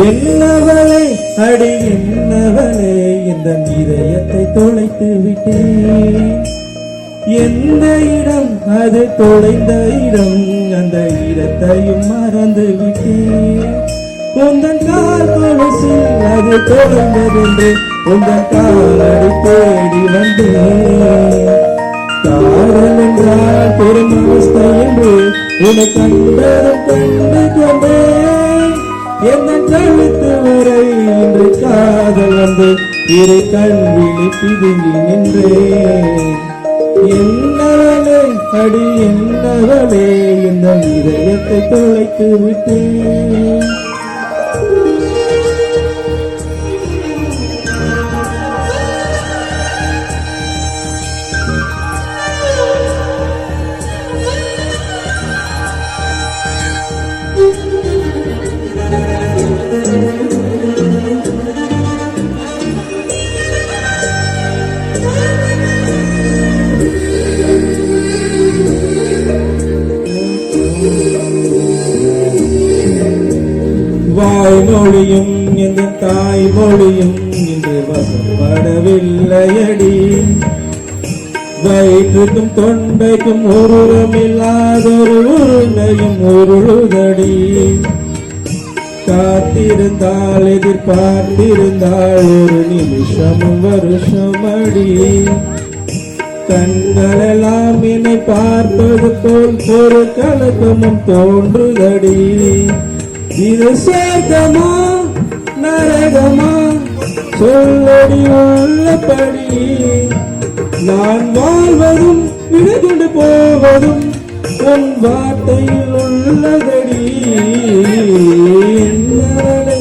என்னவளே அடி என்னவளே இந்த இதயத்தை தொலைத்து விட்டேன். எந்த இடம் அது தொலைந்த இடம், அந்த இடத்தையும் மறந்து விட்டேன். உந்தன் கால் கொலுசு அது தொலைந்ததென்று உந்தன் காலடி தேடி வந்தேன். காதல் என்றால் பெரும் அவஸ்தை என்று உன்னை கண்டதும் கண்டு கொண்டேன். என்ன கழுத்து வரை இன்று காதல் வந்து இரு கண்விழி பிதுங்கி நின்றேன். என்னவளே அடி என்னவளே இந்த இதயத்தை தொலைத்து விட்டேன். வாய்மொழியும் எந்த தாய்மொழியும் இன்று வசப்படவில்லையடி. வயிற்றுக்கும் தொண்டைக்கும் உருவமில்லாதொரு உருண்டையும் உருளுதடி. காத்திருந்தால் எதிர்பார்த்திருந்தால் ஒரு நிமிஷமும் வருஷமடி. கண்களெல்லாம் என்னை பார்ப்பது போல் ஒரு கலக்கமும் தோன்றுதடி. இது சொர்க்கமா நரகமா சொல்லடி உள்ளபடி. நான் வாழ்வதும் விடை கொண்டு போவதும் உன் வார்த்தையில் உள்ளதடி. என்னவளே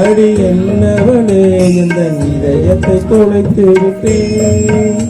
அடி என்னவளே இந்த இதயத்தை தொலைத்து விட்டேன்.